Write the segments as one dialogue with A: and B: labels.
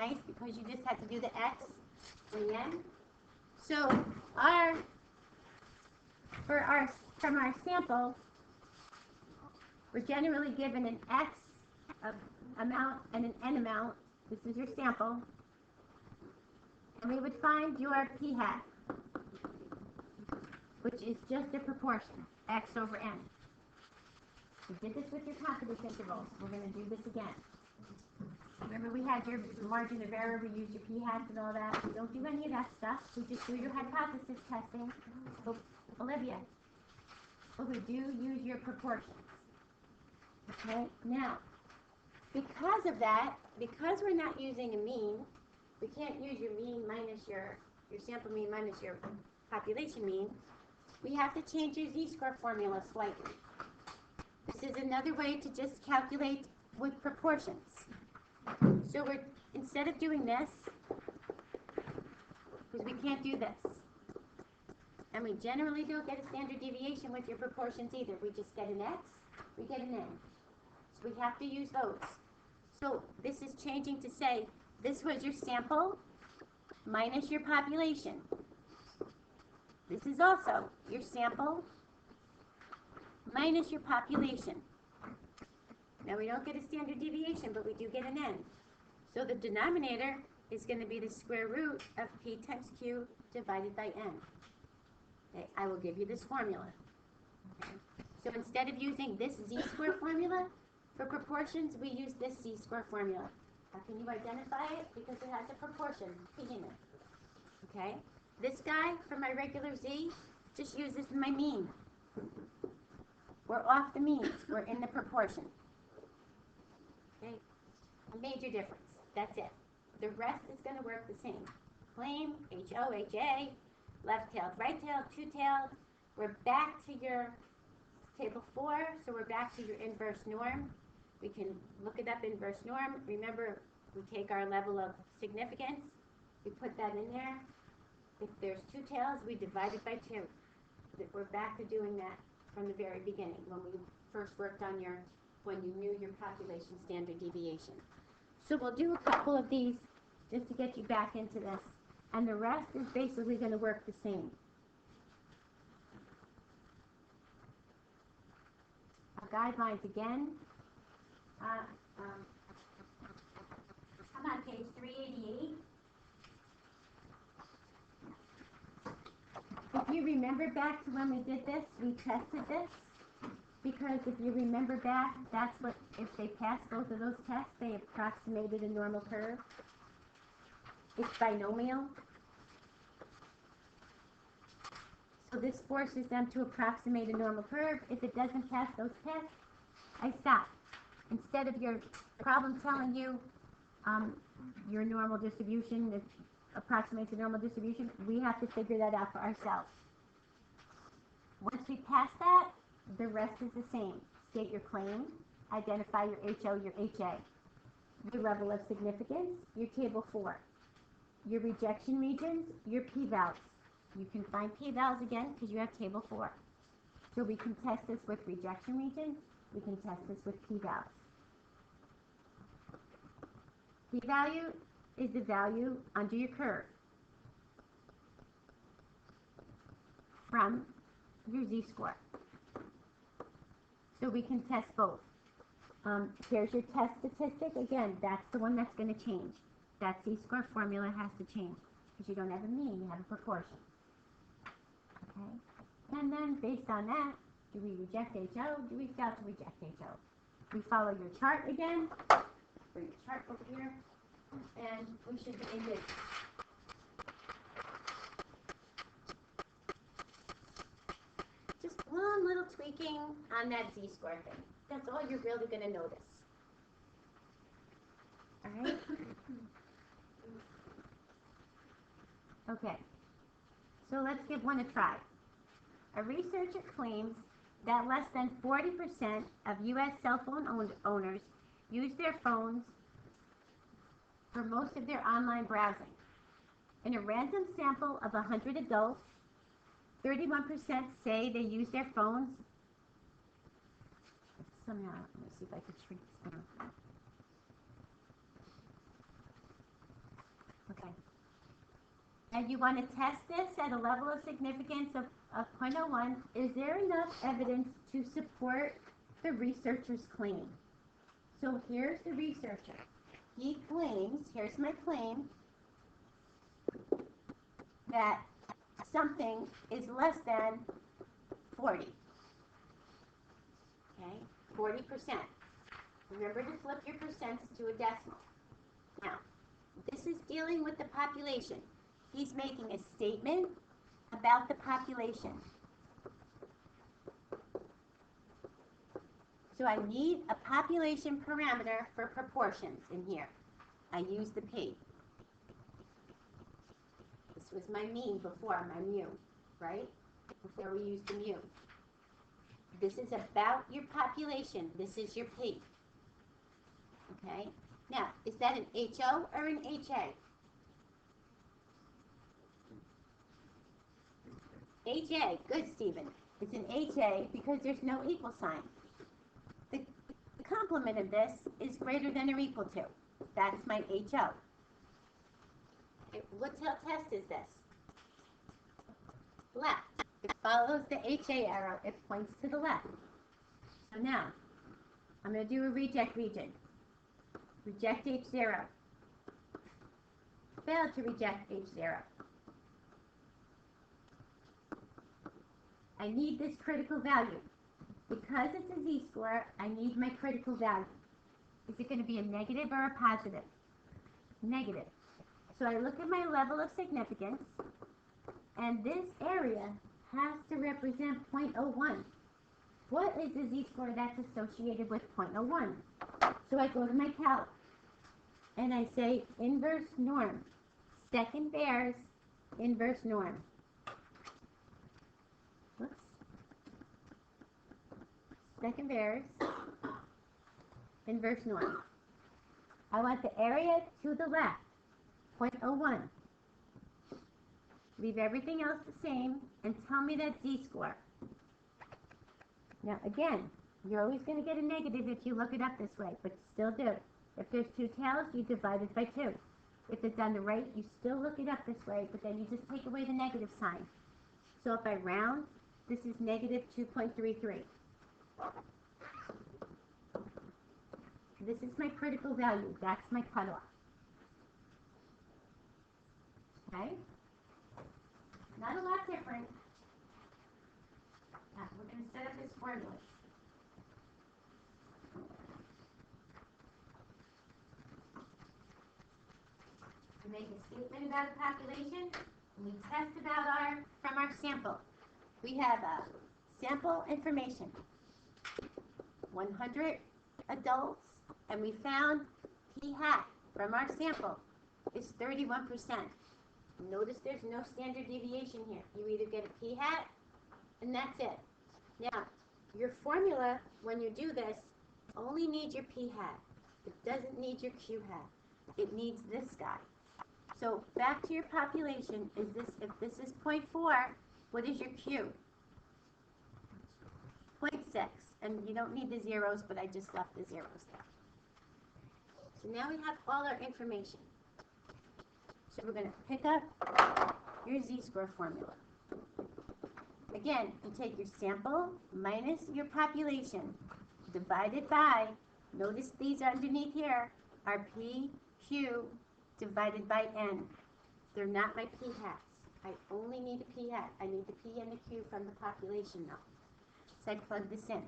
A: nice because you just have to do the X and the N. So from our sample, we're generally given an X amount and an N amount. This is your sample. And we would find your P hat, which is just a proportion, X over N. We did this with your confidence intervals. We're going to do this again. Remember we had your margin of error, we used your p-hats and all that. We don't do any of that stuff. We just do your hypothesis testing. So, Olivia, but we do use your proportions. Okay, now, because of that, because we're not using a mean, we can't use your mean minus your sample mean minus your population mean, we have to change your z-score formula slightly. This is another way to just calculate with proportions. So we're, instead of doing this, because we can't do this, and we generally don't get a standard deviation with your proportions either. We just get an X, we get an N. So we have to use those. So this is changing to say, this was your sample minus your population. This is also your sample minus your population. Now we don't get a standard deviation, but we do get an N. So the denominator is going to be the square root of P times Q divided by N. Okay, I will give you this formula. Okay. So instead of using this z-score formula for proportions, we use this z-score formula. How can you identify it? Because it has a proportion, P in it. Okay? This guy, for my regular z, just uses my mean. We're off the means. We're in the proportion. Okay? A major difference. That's it. The rest is going to work the same. Claim, HO, HA, left-tailed, right-tailed, two-tailed. We're back to your table 4, so we're back to your inverse norm. We can look it up inverse norm. Remember, we take our level of significance. We put that in there. If there's two tails, we divide it by 2. We're back to doing that from the very beginning when we first worked on when you knew your population standard deviation. So we'll do a couple of these just to get you back into this. And the rest is basically going to work the same. Our guidelines again. I'm on page 388. If you remember back to when we did this, we tested this. Because if you remember back, that's what, if they passed both of those tests, they approximated a normal curve. It's binomial. So this forces them to approximate a normal curve. If it doesn't pass those tests, I stop. Instead of your problem telling you your normal distribution, that approximates a normal distribution, we have to figure that out for ourselves. Once we pass that, the rest is the same. State your claim, identify your HO, your HA, your level of significance, your table 4, your rejection regions, your p-vals. You can find p-vals again because you have table 4. So we can test this with rejection regions, we can test this with p-vals. P-value is the value under your curve from your z-score. So we can test both. Here's your test statistic. Again, that's the one that's going to change. That z-score formula has to change because you don't have a mean, you have a proportion. Okay? And then based on that, do we reject HO? Do we fail to reject HO? We follow your chart again. Bring your chart over here. And we should be in good. Just one little tweaking on that z-score thing. That's all you're really going to notice. All right? Okay. So let's give one a try. A researcher claims that less than 40% of U.S. cell phone owners use their phones for most of their online browsing. In a random sample of 100 adults, 31% say they use their phones. Somehow, let me see if I can shrink this down. and you want to test this at a level of significance of 0.01, is there enough evidence to support the researcher's claim? So here's the researcher. He claims, here's my claim, that something is less than 40. Okay, 40%. Remember to flip your percents to a decimal. Now, this is dealing with the population. He's making a statement about the population. So I need a population parameter for proportions in here. I use the P. This was my mean before, my mu, right? Before we used the mu. This is about your population. This is your P. Okay? Now, is that an HO or an HA? HA. Good, Stephen. It's an HA because there's no equal sign. The complement of this is greater than or equal to. That's my HO. What test is this? Left. It follows the HA arrow. It points to the left. So now, I'm going to do a reject region. Reject H0. Failed to reject H0. I need this critical value. Because it's a z-score, I need my critical value. Is it going to be a negative or a positive? Negative. So I look at my level of significance, and this area has to represent 0.01. What is the z-score that's associated with 0.01? So I go to my calc, and I say inverse norm. Second bears inverse norm. Whoops. Second bears inverse norm. I want the area to the left, 0.01. Leave everything else the same and tell me that z-score. Now again, you're always going to get a negative if you look it up this way, but still do. If there's two tails, you divide it by 2. If it's on the right, you still look it up this way, but then you just take away the negative sign. So if I round, this is negative 2.33. This is my critical value. That's my cutoff. Okay? Not a lot different. Now, we're going to set up this formula. We make a statement about the population, and we test from our sample. We have sample information. 100 adults, and we found p hat from our sample is 31%. Notice there's no standard deviation here. You either get a p hat, and that's it. Now, your formula, when you do this, only needs your p hat. It doesn't need your q hat. It needs this guy. So back to your population, if this is 0.4, what is your q? 0.6. And you don't need the zeros, but I just left the zeros there. So now we have all our information. So we're going to pick up your z-score formula. Again, you take your sample minus your population, divided by, notice these underneath here are p, q, divided by n. They're not my p hats. I only need a p hat. I need the p and the q from the population now. So I plug this in.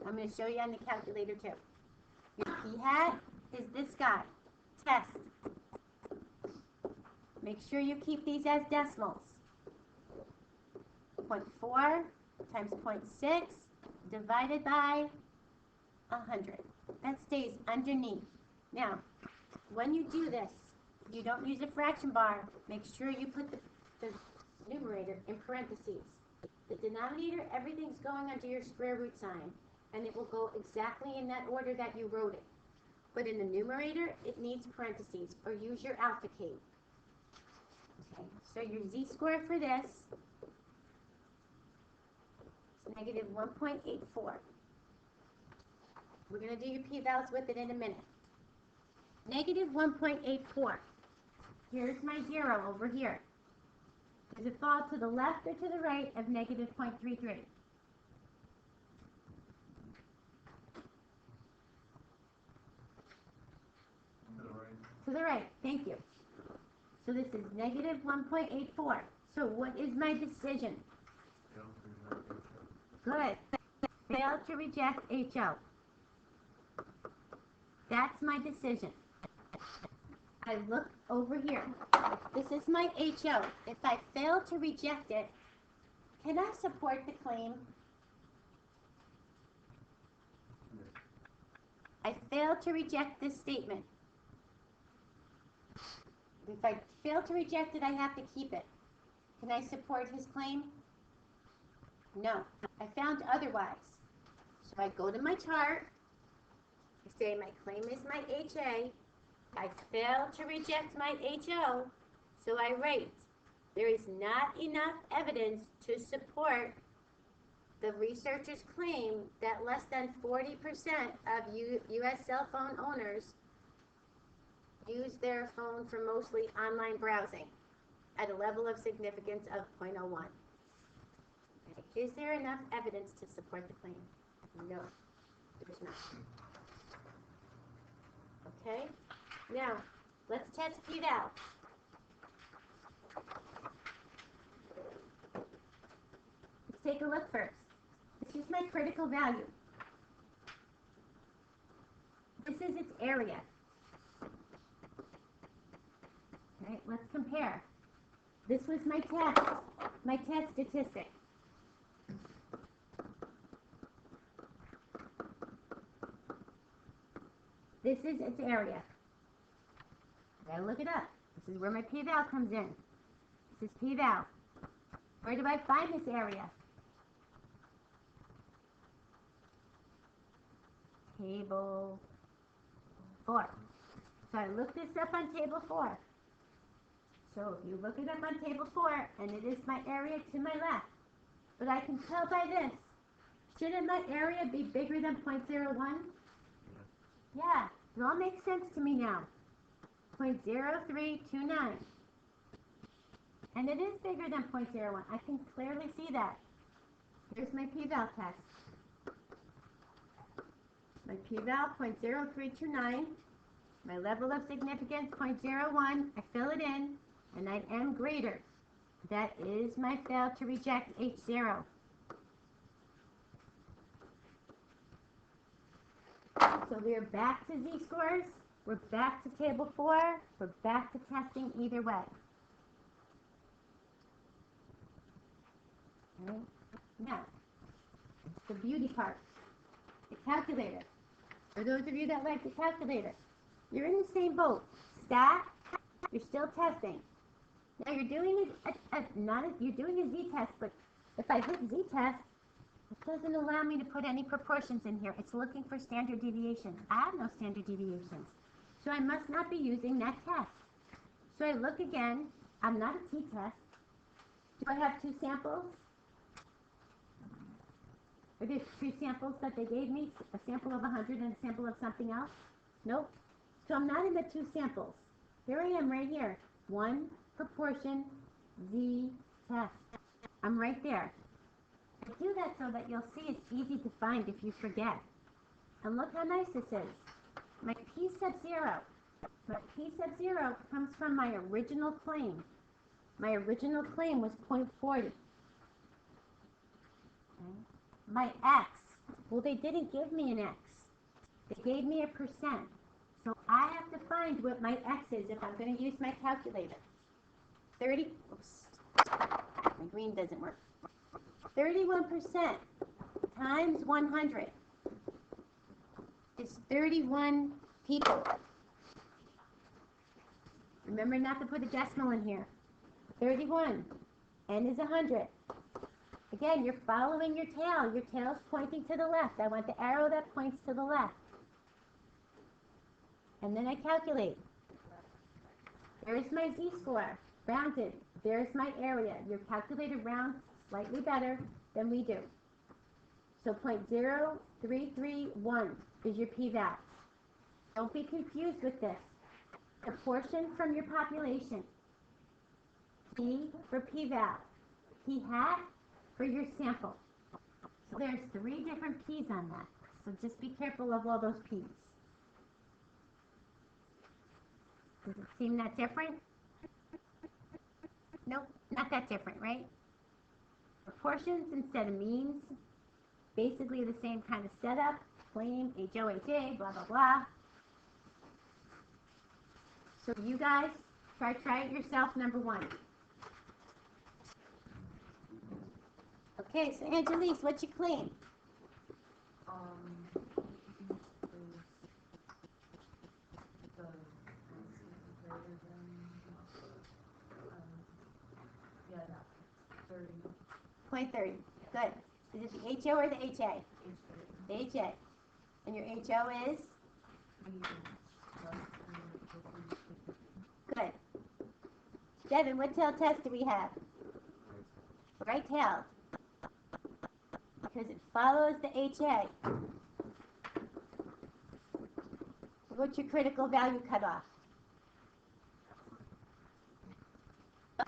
A: I'm going to show you on the calculator too. Your p hat is this guy. Test. Make sure you keep these as decimals. 0.4 times 0.6 divided by 100. That stays underneath. Now, when you do this, you don't use a fraction bar. Make sure you put the numerator in parentheses. The denominator, everything's going under your square root sign, and it will go exactly in that order that you wrote it. But in the numerator, it needs parentheses, or use your alpha key. Okay, so your z-score for this is negative 1.84. We're going to do your p-vals with it in a minute. Negative 1.84. Here's my 0 over here. Does it fall to the left or to the right of negative 0.33? To the right, thank you. So this is negative 1.84. So what is my decision? Good. Fail to reject HO. That's my decision. I look over here. This is my HO. If I fail to reject it, can I support the claim? I fail to reject this statement. If I fail to reject it, I have to keep it. Can I support his claim? No. I found otherwise. So I go to my chart. I say my claim is my HA. I fail to reject my HO. So I write, there is not enough evidence to support the researcher's claim that less than 40% of U.S. cell phone owners use their phone for mostly online browsing at a level of significance of 0.01. Is there enough evidence to support the claim? No, there's not. Okay, now let's test p-val. Let's take a look first. This is my critical value. This is its area. Okay, let's compare. This was my test statistic. This is its area. I gotta look it up. This is where my p-val comes in. This is p-val. Where do I find this area? Table 4. So I looked this up on table 4. So if you look it up on table 4, and it is my area to my left. But I can tell by this. Shouldn't my area be bigger than 0.01? Yeah, it all makes sense to me now. 0.0329. And it is bigger than 0.01. I can clearly see that. Here's my p-val test. My p-val 0.0329. My level of significance 0.01. I fill it in, and I am greater. That is my fail to reject H0. So we are back to z-scores. We're back to table 4. We're back to testing either way. Okay. Now, the beauty part. The calculator. For those of you that like the calculator, you're in the same boat. Stat, you're still testing. Now you're doing you're doing a z-test, but if I hit z-test, it doesn't allow me to put any proportions in here. It's looking for standard deviations. I have no standard deviations. So I must not be using that test. So I look again. I'm not a t-test. Do I have 2 samples? Are there 2 samples that they gave me? A sample of 100 and a sample of something else? Nope. So I'm not in the 2 samples. Here I am right here. 1 proportion z-test. I'm right there. I do that so that you'll see it's easy to find if you forget. And look how nice this is. My p sub 0. My p sub 0 comes from my original claim. My original claim was 0.40. Okay. My x, well, they didn't give me an x. They gave me a percent. So I have to find what my x is if I'm going to use my calculator. 30, oops, my green doesn't work. 31% times 100 is 31 people. Remember not to put a decimal in here. 31. N is 100. Again, you're following your tail. Your tail's pointing to the left. I want the arrow that points to the left. And then I calculate. There's my z-score, rounded. There's my area. Your calculator rounds slightly better than we do. So 0.0331 is your p-val. Don't be confused with this. Proportion from your population. P for p-val. P-hat for your sample. So there's 3 different P's on that. So just be careful of all those P's. Does it seem that different? Nope, not that different, right? Proportions instead of means. Basically the same kind of setup. Claim, HOHA, blah, blah, blah. So you guys, try it yourself, number 1. Okay, so Angelise, what's your claim? Point 30. Good. Is it the HO or the HA? The HA. And your HO is? Good. Devin, what tail test do we have? Right tail. Because it follows the HA. What's your critical value cutoff?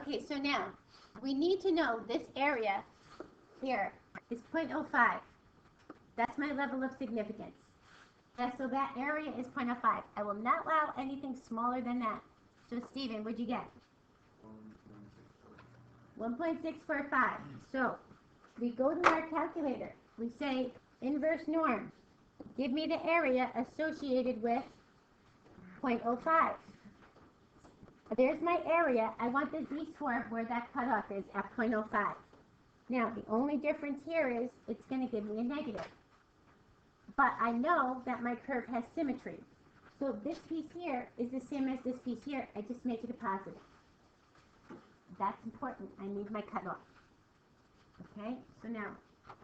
A: Okay, so now we need to know this area here is 0.05. That's my level of significance. Yeah, so that area is 0.05. I will not allow anything smaller than that. So Stephen, what'd you get? 1.645. So we go to our calculator. We say inverse norm. Give me the area associated with 0.05. There's my area. I want the z-score where that cutoff is at 0.05. Now, the only difference here is it's going to give me a negative. But I know that my curve has symmetry. So this piece here is the same as this piece here. I just make it a positive. That's important. I need my cutoff. Okay? So now,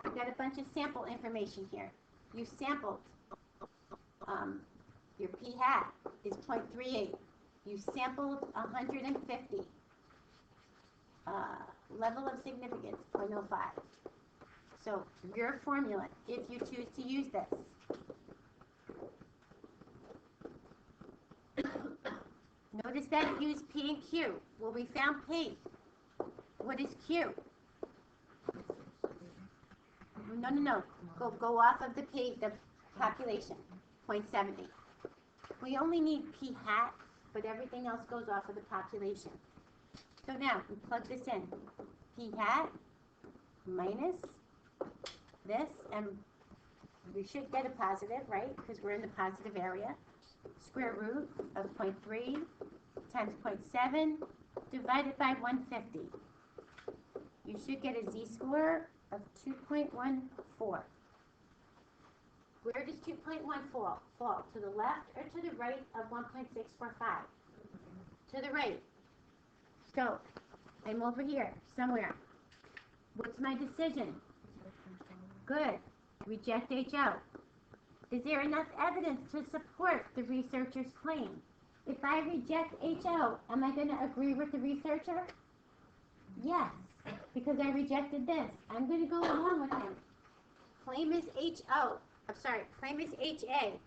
A: I've got a bunch of sample information here. You sampled. Your p-hat is 0.38. You sampled 150. Level of significance, 0.05. So your formula, if you choose to use this. Notice that it used P and Q. Well, we found P. What is Q? No. Go off of the P, the population, 0.70. We only need p-hat, but everything else goes off of the population. So now, we plug this in. P-hat minus this, and we should get a positive, right? Because we're in the positive area. Square root of 0.3 times 0.7 divided by 150. You should get a z-score of 2.14. Where does 2.1 fall? To the left or to the right of 1.645? To the right. So, I'm over here, somewhere. What's my decision? Good. Reject HO. Is there enough evidence to support the researcher's claim? If I reject HO, am I going to agree with the researcher? Yes, because I rejected this. I'm going to go along with him. Claim is claim is HA.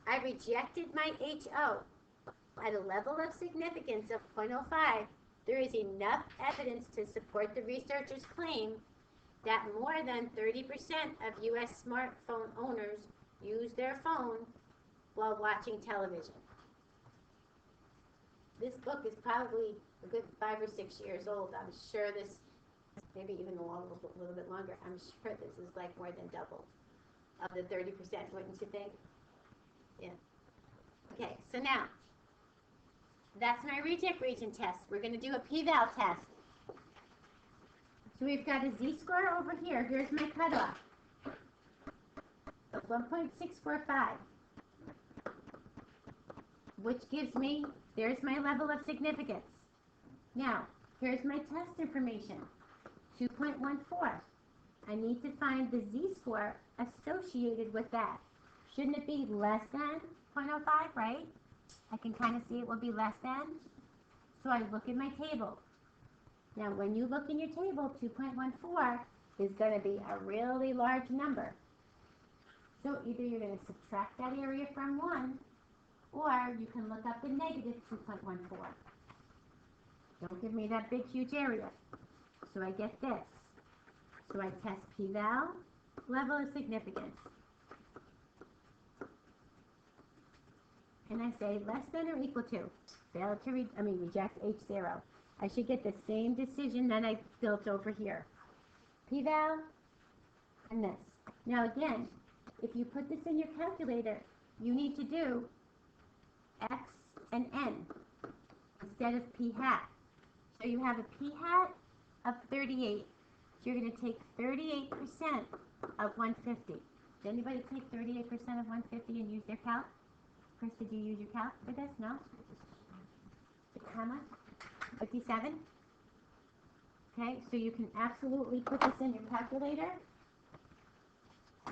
A: I rejected my HO. At a level of significance of 0.05, there is enough evidence to support the researcher's claim that more than 30% of U.S. smartphone owners use their phone while watching television. This book is probably a good 5 or 6 years old. I'm sure this, maybe even a little bit longer, I'm sure this is like more than double of the 30%, wouldn't you think? Yeah. Okay, so now, that's my reject region test. We're going to do a p-val test. So we've got a z-score over here. Here's my cutoff. 1.645. Which gives me, there's my level of significance. Now, here's my test information. 2.14. I need to find the z-score associated with that. Shouldn't it be less than 0.05, right? I can kind of see it will be less than. So I look in my table. Now, when you look in your table, 2.14 is going to be a really large number. So either you're going to subtract that area from 1, or you can look up the negative 2.14. Don't give me that big, huge area. So I get this. So I test p-val, level of significance. And I say less than or equal to. Fail to reject H0. I should get the same decision that I built over here. P-val and this. Now again, if you put this in your calculator, you need to do X and N instead of P hat. So you have a P hat of 38. So you're going to take 38% of 150. Did anybody take 38% of 150 and use their calc? Chris, did you use your calc for this? No? How much? 57? Okay, so you can absolutely put this in your calculator.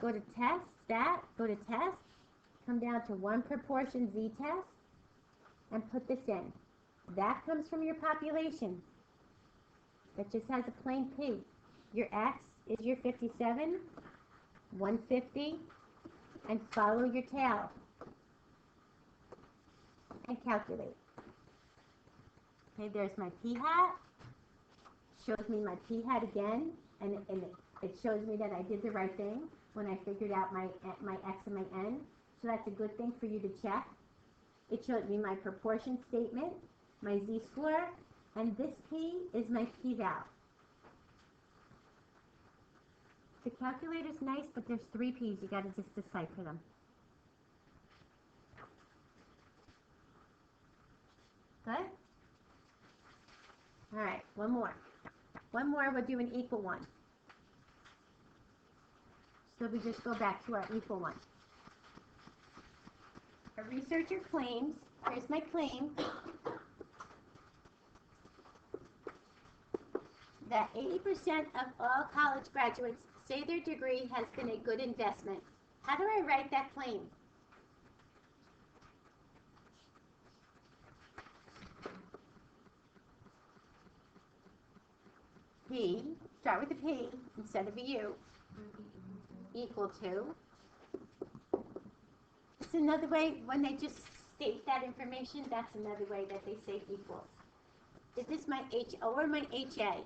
A: Go to test, stat, go to test, come down to 1 proportion z-test, and put this in. That comes from your population. That just has a plain P. Your X is your 57, 150, and follow your tail. And calculate. Okay, there's my P hat. Shows me my P hat again, and it shows me that I did the right thing when I figured out my X and my N. So that's a good thing for you to check. It showed me my proportion statement, my z-score, and this P is my p-val. The calculator's nice, but there's 3 P's. You got to just decipher them. Good? All right, one more. One more, we'll do an equal one. So we just go back to our equal one. A researcher claims, here's my claim, that 80% of all college graduates say their degree has been a good investment. How do I write that claim? P, start with a P instead of a U, equal to. It's another way, when they just state that information, that's another way that they say equals. Is this my HO or my HA?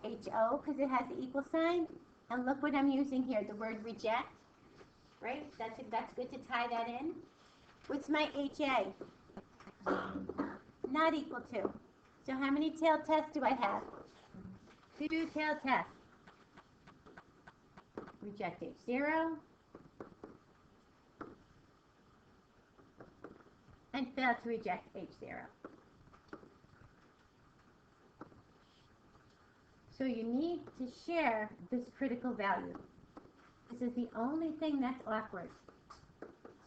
A: HO, because it has the equal sign. And look what I'm using here, the word reject. Right? That's good to tie that in. What's my HA? Not equal to. So how many tail tests do I have? 2 tail tests. Reject H0. And fail to reject H0. So you need to share this critical value. This is the only thing that's awkward.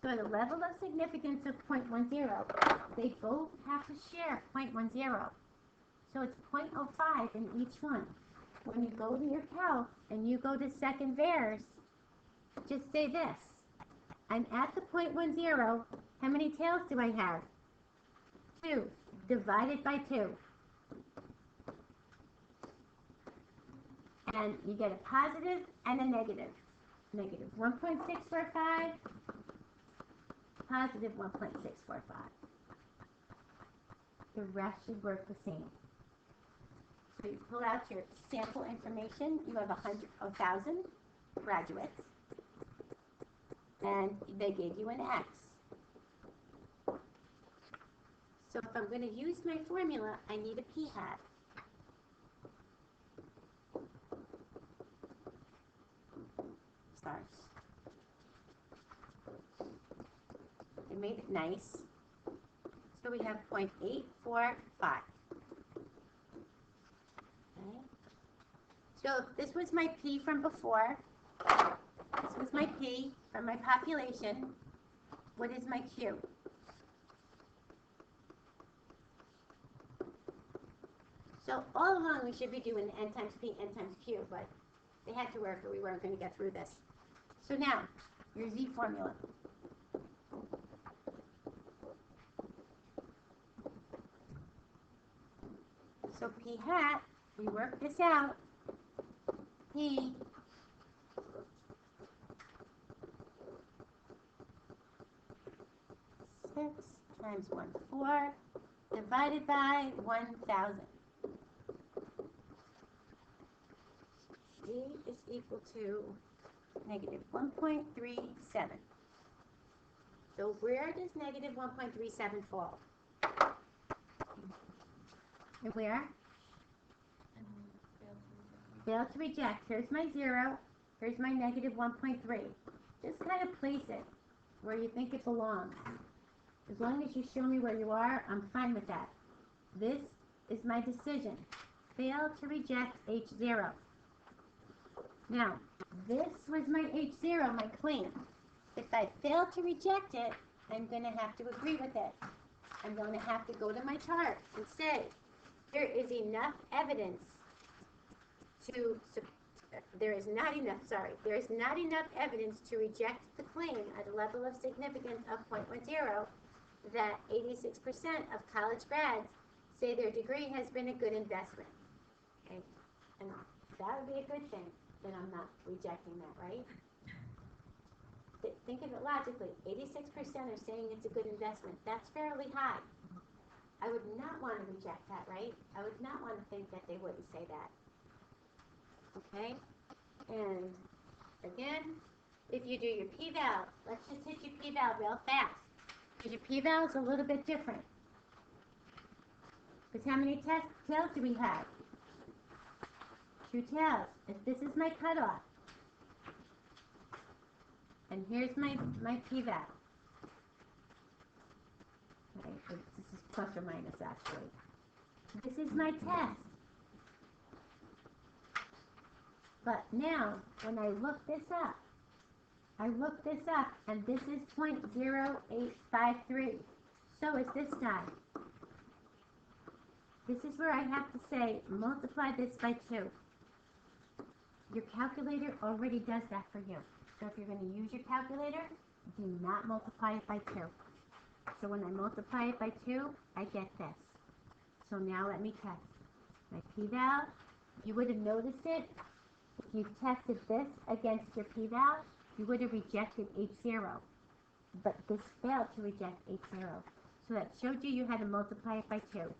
A: So at a level of significance of 0.10, they both have to share 0.10. So it's 0.05 in each one. When you go to your calc and you go to second VAERS, just say this. I'm at the 0.10. How many tails do I have? 2 divided by 2. And you get a positive and a negative. Negative 1.645, positive 1.645. The rest should work the same. So you pull out your sample information. You have 1,000 graduates. And they gave you an X. So if I'm going to use my formula, I need a P hat. Stars. I made it nice. So we have 0.845. Okay. So if this was my P from before, this was my P from my population, what is my Q? So all along we should be doing N times P, N times Q, but they had to work or we weren't going to get through this. So now, your Z formula. So P hat, we work this out. P (6 times 1/4) divided by 1,000. D is equal to negative 1.37. So where does negative 1.37 fall? And where? Fail to reject. Here's my 0. Here's my negative 1.3. Just kind of place it where you think it belongs. As long as you show me where you are, I'm fine with that. This is my decision. Fail to reject H0. Now, this was my H0, my claim. If I fail to reject it, I'm going to have to agree with it. I'm going to have to go to my chart and say, there is enough evidence to, there is not enough evidence to reject the claim at a level of significance of 0.10 that 86% of college grads say their degree has been a good investment. Okay? And that would be a good thing, that I'm not rejecting that, right? Think of it logically. 86% are saying it's a good investment. That's fairly high. I would not want to reject that, right? I would not want to think that they wouldn't say that. Okay? And again, if you do your p-val, let's just hit your p-val real fast. Because your p-val is a little bit different. Because how many tails do we have? 2 tails. If this is my cutoff, and here's my p-val. Okay, this is plus or minus actually. This is my test. But now, when I look this up, and this is 0.0853. So is this guy. This is where I have to say, multiply this by 2. Your calculator already does that for you. So if you're going to use your calculator, do not multiply it by 2. So when I multiply it by 2, I get this. So now let me test. My p-val, you would have noticed it. If you tested this against your p-val, you would have rejected H0. But this failed to reject H0. So that showed you had to multiply it by 2.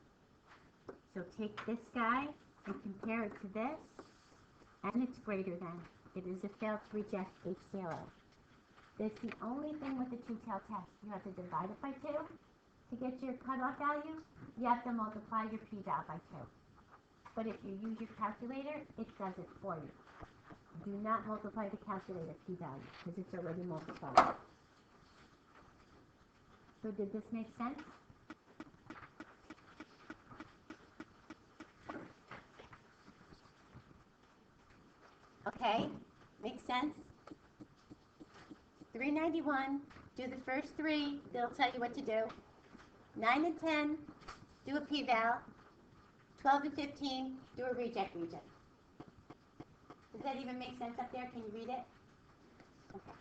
A: So take this guy and compare it to this, and it's greater than. It is a fail to reject H0. That's the only thing with the two-tailed test. You have to divide it by 2 to get your cutoff value. You have to multiply your p-val by 2. But if you use your calculator, it does it for you. Do not multiply the calculator p-value because it's already multiplied. So did this make sense? Okay, makes sense? 391, do the first 3, they'll tell you what to do. 9 and 10, do a p-val. 12 and 15, do a reject region. Does that even make sense up there? Can you read it? Okay.